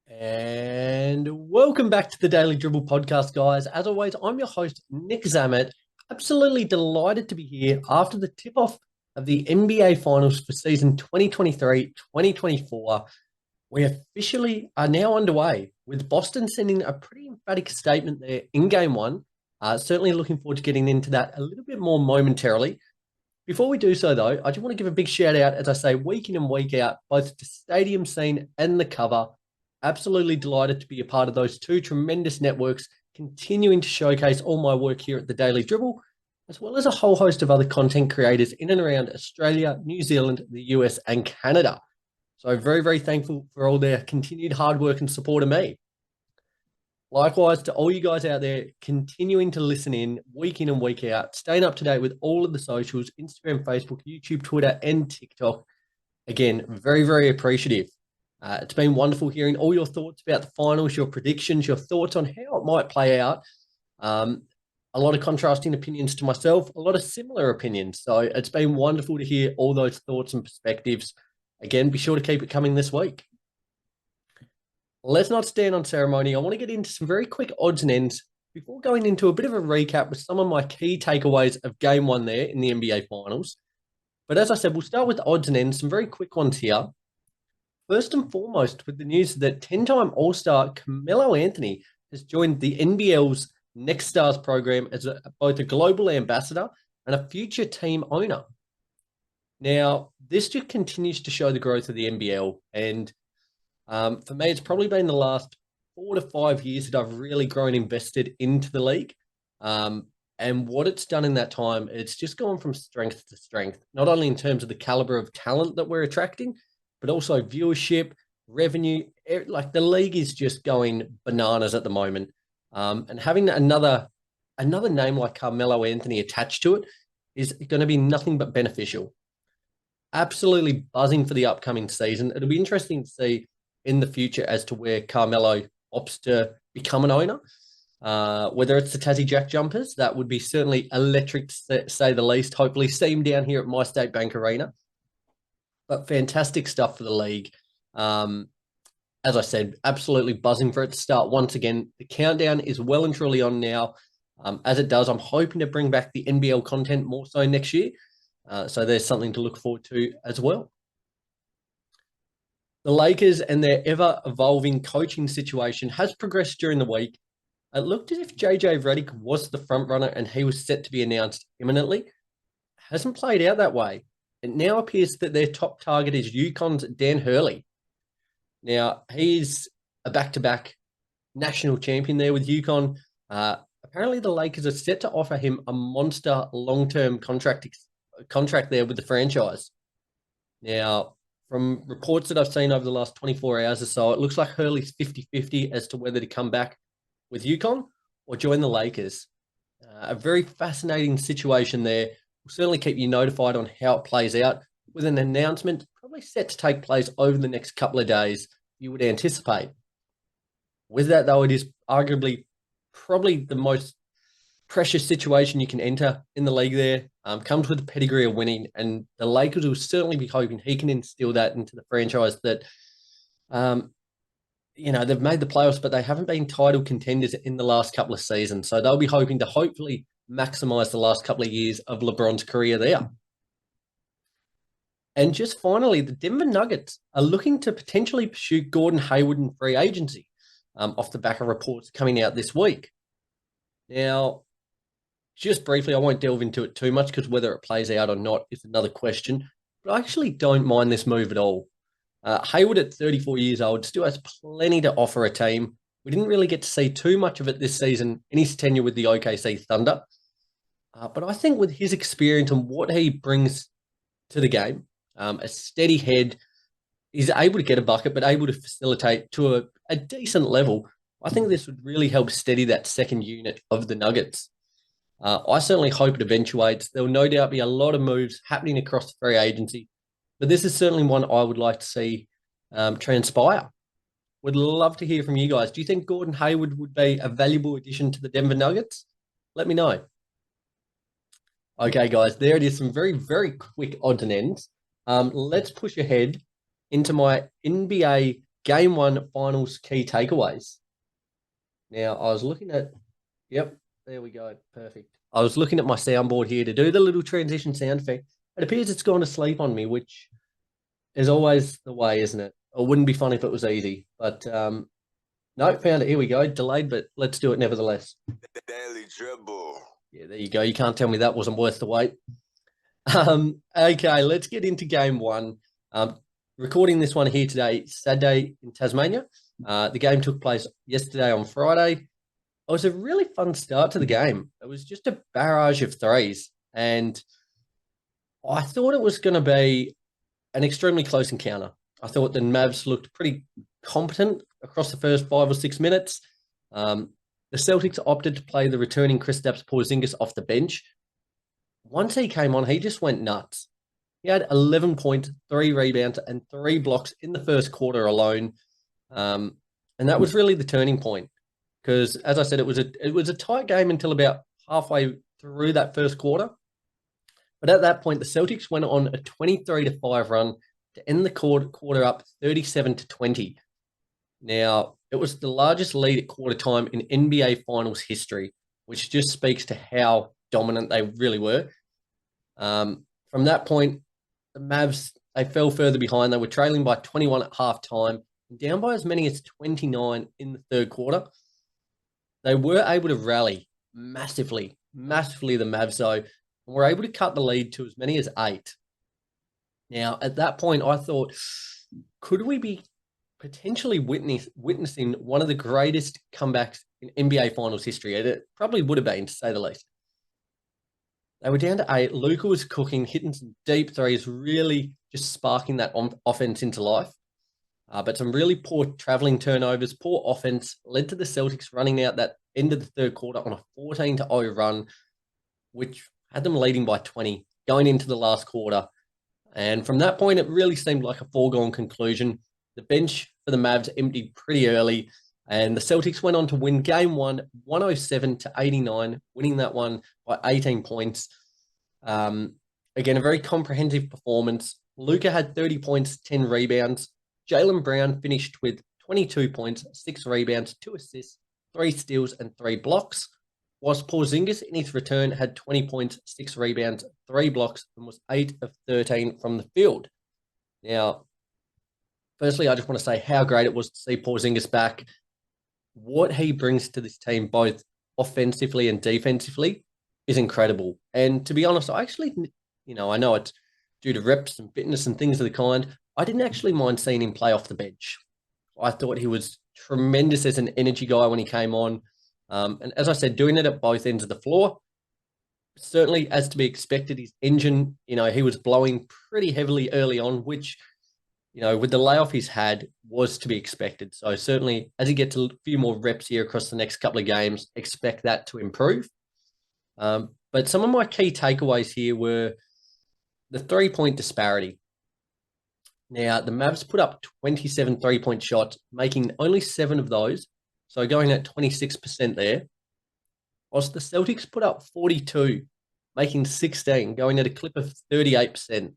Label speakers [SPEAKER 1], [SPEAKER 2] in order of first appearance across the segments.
[SPEAKER 1] And welcome back to the Daily Dribble podcast, guys. As always, I'm your host, Nick Zammit. Absolutely delighted to be here after the tip-off of the NBA Finals for season 2023-2024. We officially are now underway, with Boston sending a pretty emphatic statement there in Game 1. Certainly looking forward to getting into that a little bit more momentarily. Before we do so, though, I just want to give a big shout out, as I say, week in and week out, both the stadium scene and the cover. Absolutely delighted to be a part of those two tremendous networks, continuing to showcase all my work here at the Daily Dribble, as well as a whole host of other content creators in and around Australia, New Zealand, the US, and Canada. So very, very thankful for all their continued hard work and support of me. Likewise, to all you guys out there continuing to listen in and week out, staying up to date with all of the socials, Instagram, Facebook, YouTube, Twitter, and TikTok. Again, very, very appreciative. It's been wonderful hearing all your thoughts about the finals, your predictions, your thoughts on how it might play out. A lot of contrasting opinions to myself, a lot of similar opinions. So it's been wonderful to hear all those thoughts and perspectives. Again, be sure to keep it coming this week. Let's not stand on ceremony. I want to get into some very quick odds and ends before going into a bit of a recap with some of my key takeaways of Game 1 there in the NBA Finals. But as I said, we'll start with odds and ends, some very quick ones here. First and foremost, with the news that 10-time All-Star Carmelo Anthony has joined the NBL's Next Stars program as both a global ambassador and a future team owner. Now, this just continues to show the growth of the NBL. And for me, it's probably been the last 4 to 5 years that I've really grown invested into the league. And what it's done in that time, it's just gone from strength to strength, not only in terms of the caliber of talent that we're attracting, but also viewership, revenue. Like the league is just going bananas at the moment. And having another name like Carmelo Anthony attached to it is going to be nothing but beneficial. Absolutely buzzing for the upcoming season. It'll be interesting to see in the future as to where Carmelo opts to become an owner. Whether it's the Tassie Jack Jumpers, that would be certainly electric to say the least. Hopefully see him down here at My State Bank Arena. But fantastic stuff for the league. As I said, absolutely buzzing for it to start once again. The countdown is well and truly on now. As it does, I'm hoping to bring back the NBL content more so next year. So there's something to look forward to as well. The Lakers and their ever-evolving coaching situation has progressed during the week. It looked as if JJ Redick was the front runner and he was set to be announced imminently. Hasn't played out that way. It now appears that their top target is UConn's Dan Hurley. Now, he's a back-to-back national champion there with UConn. Apparently, the Lakers are set to offer him a monster long-term contract there with the franchise. Now, from reports that I've seen over the last 24 hours or so, it looks like Hurley's 50-50 as to whether to come back with UConn or join the Lakers. A very fascinating situation there. We'll certainly keep you notified on how it plays out, with an announcement probably set to take place over the next couple of days, you would anticipate. With that, though, it is arguably probably the most precious situation you can enter in the league there. Comes with the pedigree of winning, and the Lakers will certainly be hoping he can instill that into the franchise that, they've made the playoffs, but they haven't been title contenders in the last couple of seasons. So they'll be hoping to hopefully maximize the last couple of years of LeBron's career there. And just finally, the Denver Nuggets are looking to potentially pursue Gordon Hayward in free agency off the back of reports coming out this week. Now, just briefly, I won't delve into it too much because whether it plays out or not is another question, but I actually don't mind this move at all. Hayward at 34 years old still has plenty to offer a team. We didn't really get to see too much of it this season in his tenure with the OKC Thunder. But I think with his experience and what he brings to the game, a steady head, he's able to get a bucket, but able to facilitate to a decent level. I think this would really help steady that second unit of the Nuggets. I certainly hope it eventuates. There will no doubt be a lot of moves happening across the free agency, but this is certainly one I would like to see transpire. Would love to hear from you guys. Do you think Gordon Hayward would be a valuable addition to the Denver Nuggets? Let me know. Okay, guys, there it is. Some very, very quick odds and ends. Let's push ahead into my NBA Game 1 finals key takeaways. Now, I was looking at, yep, there we go, perfect. I was looking at my soundboard here to do the little transition sound effect. It appears it's gone to sleep on me, which is always the way, isn't it? It wouldn't be fun if it was easy, but no, found it. Here we go. Delayed, but let's do it nevertheless.
[SPEAKER 2] Daily dribble.
[SPEAKER 1] Yeah, there you go. You can't tell me that wasn't worth the wait. Okay, let's get into game 1. Recording this one here today, Saturday in Tasmania. The game took place yesterday on Friday. It was a really fun start to the game. It was just a barrage of threes, and I thought it was going to be an extremely close encounter. I thought the Mavs looked pretty competent across the first 5 or 6 minutes. The Celtics opted to play the returning Kristaps Porzingis off the bench. Once he came on, he just went nuts. He had 11 points, 3 rebounds, and 3 blocks in the first quarter alone. And that was really the turning point. Because, as I said, it was a tight game until about halfway through that first quarter. But at that point, the Celtics went on a 23-5 run to end the quarter up 37-20. Now, it was the largest lead at quarter time in NBA Finals history, which just speaks to how dominant they really were. From that point, the Mavs, they fell further behind. They were trailing by 21 at halftime, down by as many as 29 in the third quarter. They were able to rally massively, the Mavs, though, and were able to cut the lead to as many as 8. Now, at that point, I thought, could we be potentially witnessing one of the greatest comebacks in NBA Finals history? It probably would have been, to say the least. They were down to 8. Luka was cooking, hitting some deep threes, really just sparking that offense into life. But some really poor traveling turnovers, poor offense led to the Celtics running out that end of the third quarter on a 14-0 run, which had them leading by 20 going into the last quarter. And from that point, it really seemed like a foregone conclusion. The bench for the Mavs emptied pretty early, and the Celtics went on to win game 1, 107-89, winning that one by 18 points. Again, a very comprehensive performance. Luka had 30 points, 10 rebounds. Jaylen Brown finished with 22 points, 6 rebounds, 2 assists, 3 steals, and 3 blocks. Whilst Porzingis in his return had 20 points, 6 rebounds, 3 blocks, and was 8 of 13 from the field. Now, firstly, I just want to say how great it was to see Porzingis back. What he brings to this team, both offensively and defensively, is incredible. And to be honest, I actually, I know it's due to reps and fitness and things of the kind, I didn't actually mind seeing him play off the bench. I thought he was tremendous as an energy guy when he came on. And as I said, doing it at both ends of the floor, certainly as to be expected, his engine, he was blowing pretty heavily early on, which, with the layoff he's had, was to be expected. So certainly as he gets a few more reps here across the next couple of games, expect that to improve. But some of my key takeaways here were the 3-point disparity. Now, the Mavs put up 27 3-point shots, making only 7 of those, so going at 26% there. Whilst the Celtics put up 42, making 16, going at a clip of 38%.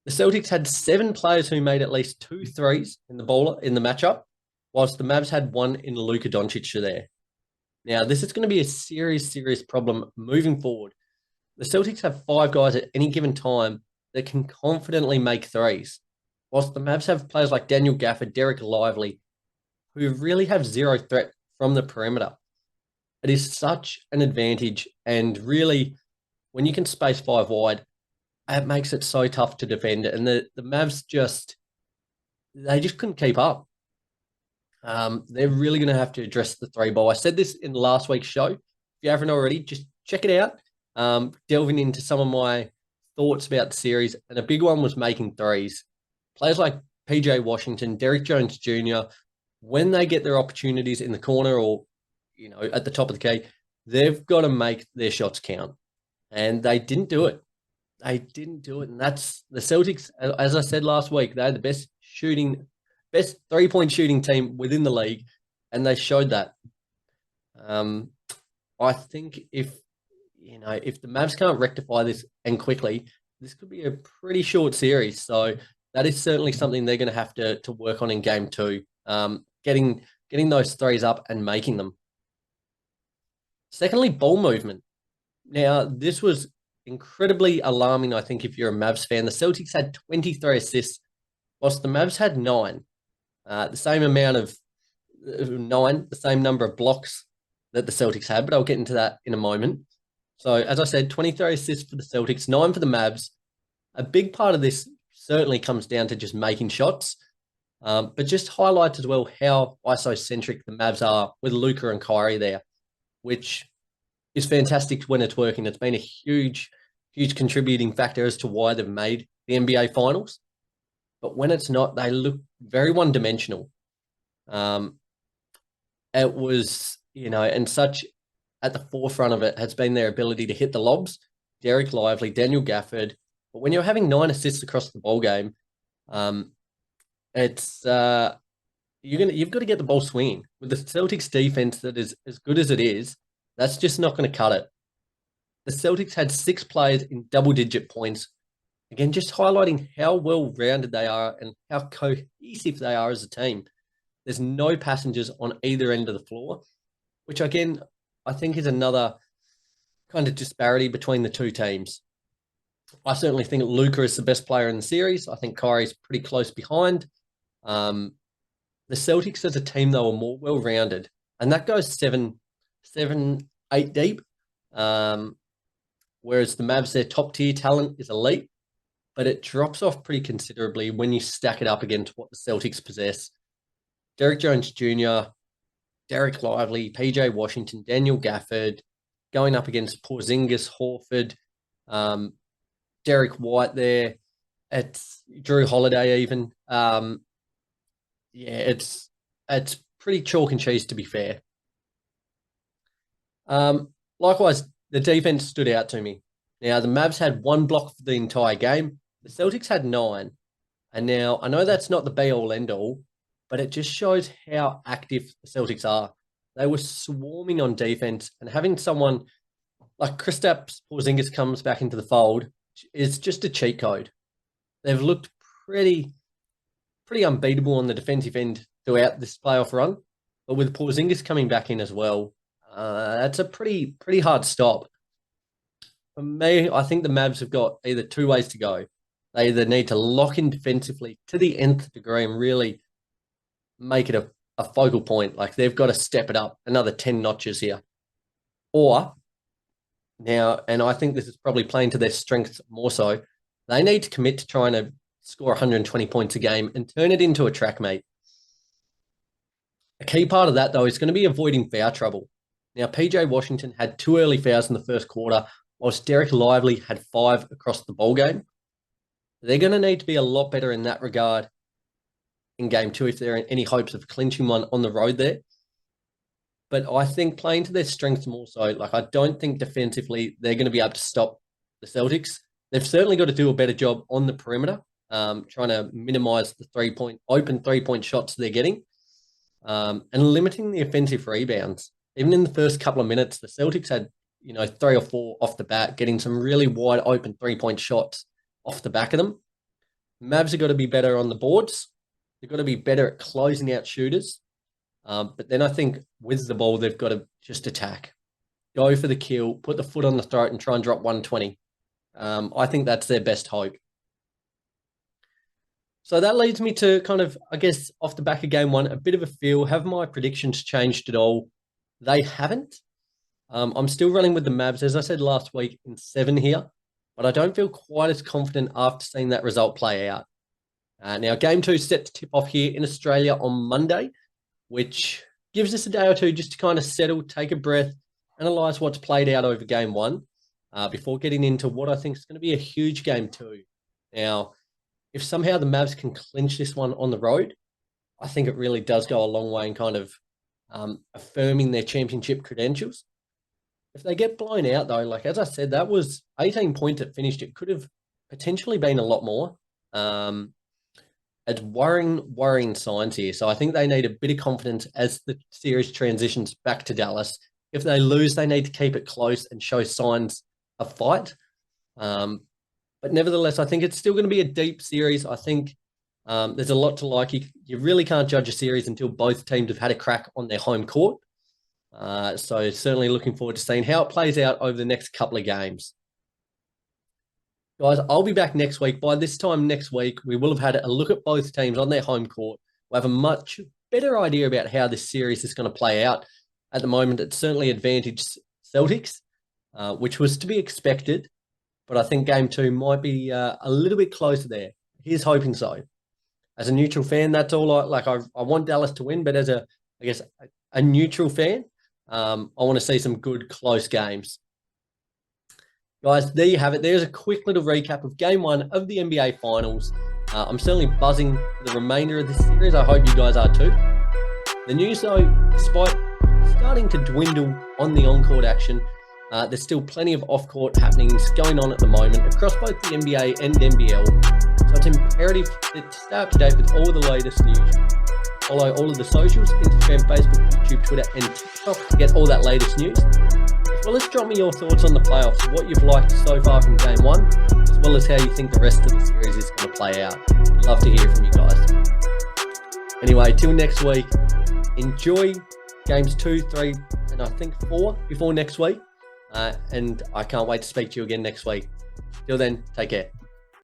[SPEAKER 1] The Celtics had 7 players who made at least 2 threes in the matchup, whilst the Mavs had 1 in Luka Doncic there. Now, this is going to be a serious problem moving forward. The Celtics have 5 guys at any given time that can confidently make threes, whilst the Mavs have players like Daniel Gafford, Derek Lively, who really have zero threat from the perimeter. It is such an advantage, and really, when you can space 5 wide, it makes it so tough to defend. And the Mavs just couldn't keep up. They're really going to have to address the 3 ball. I said this in last week's show. If you haven't already, just check it out. Delving into some of my thoughts about the series, and a big one was making threes. Players like PJ Washington, Derrick Jones Jr., when they get their opportunities in the corner or, at the top of the key, they've got to make their shots count. And they didn't do it. And that's the Celtics, as I said last week, they're the best 3-point shooting team within the league, and they showed that. I think if the Mavs can't rectify this and quickly, this could be a pretty short series. So that is certainly something they're going to have to work on in game two. Getting those threes up and making them. Secondly, ball movement. Now, this was incredibly alarming, I think, if you're a Mavs fan. The Celtics had 23 assists, whilst the Mavs had 9. The same amount of 9, the same number of blocks that the Celtics had, but I'll get into that in a moment. So, as I said, 23 assists for the Celtics, 9 for the Mavs. A big part of this certainly comes down to just making shots, but just highlights as well how isocentric the Mavs are with Luka and Kyrie there, which is fantastic when it's working. It's been a huge contributing factor as to why they've made the NBA Finals. But when it's not, they look very one-dimensional. It was, and such at the forefront of it has been their ability to hit the lobs. Derek Lively, Daniel Gafford. But when you're having 9 assists across the ball game, it's you've got to get the ball swinging. With the Celtics defense that is as good as it is, that's just not going to cut it. The Celtics had 6 players in double-digit points. Again, just highlighting how well-rounded they are and how cohesive they are as a team. There's no passengers on either end of the floor, which, again, I think is another kind of disparity between the two teams. I certainly think Luka is the best player in the series. I think Kyrie's pretty close behind. The Celtics as a team, though, are more well-rounded, and that goes 7, 8 deep. Whereas the Mavs, their top-tier talent is elite, but it drops off pretty considerably when you stack it up against what the Celtics possess. Derek Jones Jr., Derek Lively, PJ Washington, Daniel Gafford, going up against Porzingis, Horford, Derek White there. It's Drew Holiday even. It's pretty chalk and cheese, to be fair. Likewise, the defense stood out to me. Now, the Mavs had 1 block for the entire game. The Celtics had 9. And now, I know that's not the be-all, end-all, but it just shows how active the Celtics are. They were swarming on defense, and having someone like Kristaps Porzingis comes back into the fold is just a cheat code. They've looked pretty unbeatable on the defensive end throughout this playoff run, but with Porzingis coming back in as well, that's a pretty hard stop. For me, I think the Mavs have got either 2 ways to go. They either need to lock in defensively to the nth degree and really make it a focal point. Like, they've got to step it up another 10 notches here. Or now, and I think this is probably playing to their strengths more so, they need to commit to trying to score 120 points a game and turn it into a track meet. A key part of that, though, is going to be avoiding foul trouble. Now, PJ Washington had 2 early fouls in the first quarter, whilst Derek Lively had 5 across the ball game. They're going to need to be a lot better in that regard in game 2 if there are any hopes of clinching one on the road there. But I think playing to their strengths more so, like, I don't think defensively they're going to be able to stop the Celtics. They've certainly got to do a better job on the perimeter, trying to minimize the open three-point shots they're getting, and limiting the offensive rebounds. Even in the first couple of minutes, the Celtics had, 3 or 4 off the bat, getting some really wide open three-point shots off the back of them. Mavs have got to be better on the boards. They've got to be better at closing out shooters. But then I think with the ball, they've got to just attack. Go for the kill, put the foot on the throat and try and drop 120. I think that's their best hope. So that leads me to kind of, I guess, off the back of game 1, a bit of a feel. Have my predictions changed at all? They haven't. I'm still running with the Mavs, as I said last week, in 7 here, but I don't feel quite as confident after seeing that result play out. Now, game 2 is set to tip off here in Australia on Monday, which gives us a day or two just to kind of settle, take a breath, analyse what's played out over game 1 before getting into what I think is going to be a huge game 2. Now, if somehow the Mavs can clinch this one on the road, I think it really does go a long way in kind of affirming their championship credentials. If they get blown out, though, like as I said, that was 18 points it finished. It could have potentially been a lot more. It's worrying signs here. So I think they need a bit of confidence as the series transitions back to Dallas. If they lose, they need to keep it close and show signs of fight. But nevertheless, I think it's still going to be a deep series. I think There's a lot to like. You really can't judge a series until both teams have had a crack on their home court. So certainly looking forward to seeing how it plays out over the next couple of games. Guys, I'll be back next week. By this time next week, we will have had a look at both teams on their home court. We'll have a much better idea about how this series is going to play out. At the moment, it's certainly advantaged Celtics, which was to be expected. But I think game 2 might be a little bit closer there. Here's hoping so. As a neutral fan, that's all I want Dallas to win, but as a neutral fan, I want to see some good close games. Guys, there you have it. There's a quick little recap of game 1 of the NBA Finals. I'm certainly buzzing for the remainder of this series. I hope you guys are too. The news, though, despite starting to dwindle on the on-court action, there's still plenty of off-court happenings going on at the moment across both the NBA and NBL. So it's imperative to stay up to date with all the latest news. Follow all of the socials, Instagram, Facebook, YouTube, Twitter, and TikTok to get all that latest news. As well as drop me your thoughts on the playoffs, what you've liked so far from game 1, as well as how you think the rest of the series is going to play out. I'd love to hear from you guys. Anyway, till next week, enjoy games 2, 3, and I think 4 before next week. And I can't wait to speak to you again next week. Till then, take care.